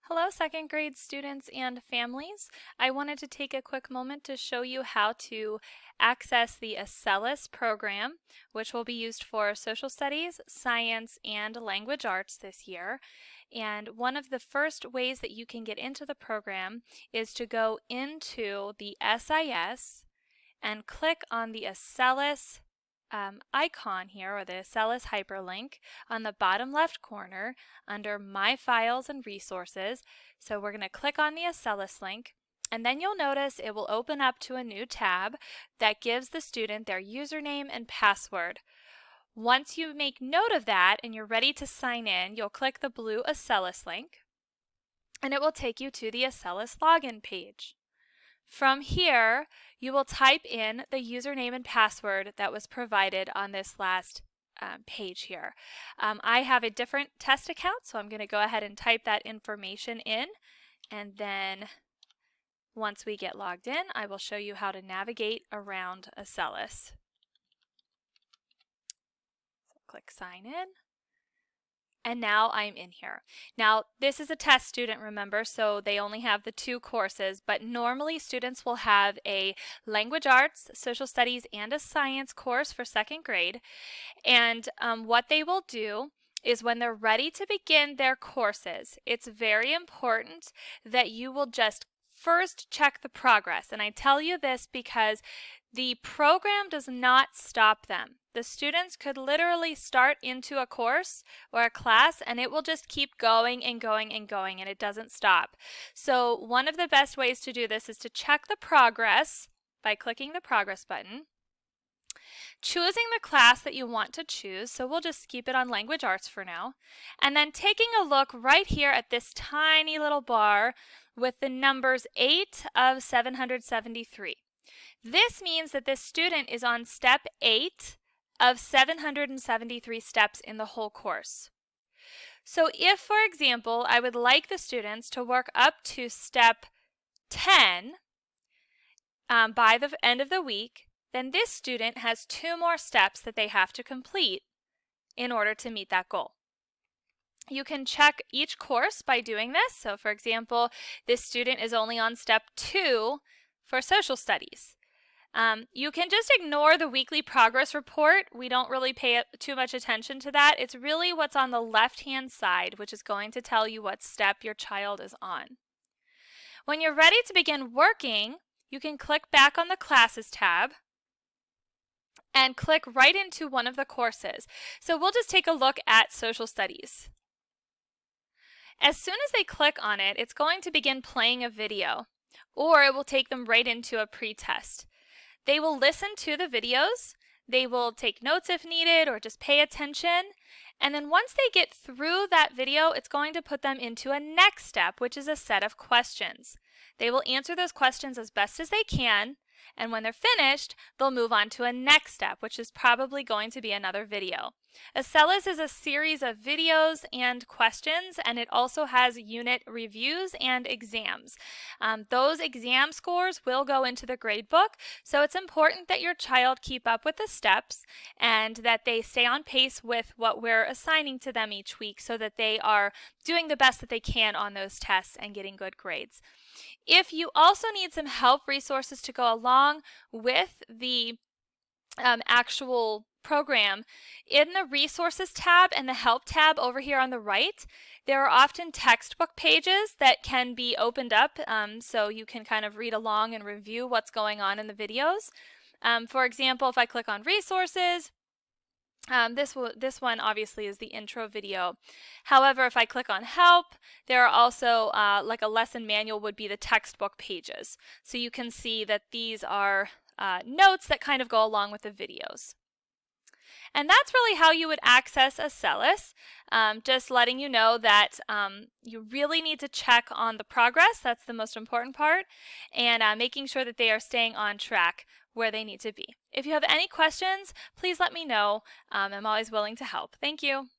Hello, second grade students and families. I wanted to take a quick moment to show you how to access the Acellus program, which will be used for social studies, science, and language arts this year. And one of the first ways that you can get into the program is to go into the SIS and click on the Acellus icon here, or the Acellus hyperlink on the bottom left corner under My Files and Resources. So we're going to click on the Acellus link, and then you'll notice it will open up to a new tab that gives the student their username and password. Once you make note of that and you're ready to sign in, you'll click the blue Acellus link, and it will take you to the Acellus login page. From here, you will type in the username and password that was provided on this last page here. I have a different test account, so I'm going to go ahead and type that information in, and then once we get logged in, I will show you how to navigate around Acellus. So click sign in. And now I'm in here. Now, this is a test student, remember, so they only have the 2 courses, but normally students will have a language arts, social studies, and a science course for second grade. And what they will do is when they're ready to begin their courses, it's very important that you will just first check the progress. And I tell you this because the program does not stop them. The students could literally start into a course or a class and it will just keep going and going and going, and it doesn't stop. So one of the best ways to do this is to check the progress by clicking the progress button, choosing the class that you want to choose, so we'll just keep it on language arts for now, and then taking a look right here at this tiny little bar with the numbers 8 of 773. This means that this student is on step 8 of 773 steps in the whole course. So if, for example, I would like the students to work up to step 10 by the end of the week, then this student has 2 more steps that they have to complete in order to meet that goal. You can check each course by doing this. So for example, this student is only on step 2 for social studies. You can just ignore the weekly progress report. We don't really pay too much attention to that. It's really what's on the left-hand side, which is going to tell you what step your child is on. When you're ready to begin working, you can click back on the Classes tab and click right into one of the courses. So we'll just take a look at social studies. As soon as they click on it, it's going to begin playing a video, or it will take them right into a pre-test. They will listen to the videos, they will take notes if needed, or just pay attention, and then once they get through that video, it's going to put them into a next step, which is a set of questions. They will answer those questions as best as they can, and when they're finished, they'll move on to a next step, which is probably going to be another video. Acellus is a series of videos and questions, and it also has unit reviews and exams. Those exam scores will go into the grade book, so it's important that your child keep up with the steps and that they stay on pace with what we're assigning to them each week so that they are doing the best that they can on those tests and getting good grades. If you also need some help resources to go along with the actual program, in the Resources tab and the Help tab over here on the right, there are often textbook pages that can be opened up so you can kind of read along and review what's going on in the videos. For example, if I click on Resources, this one obviously is the intro video. However, if I click on Help, there are also, like a lesson manual would be the textbook pages. So you can see that these are notes that kind of go along with the videos. And that's really how you would access Acellus, just letting you know that you really need to check on the progress. That's the most important part, and making sure that they are staying on track where they need to be. If you have any questions, please let me know. I'm always willing to help. Thank you.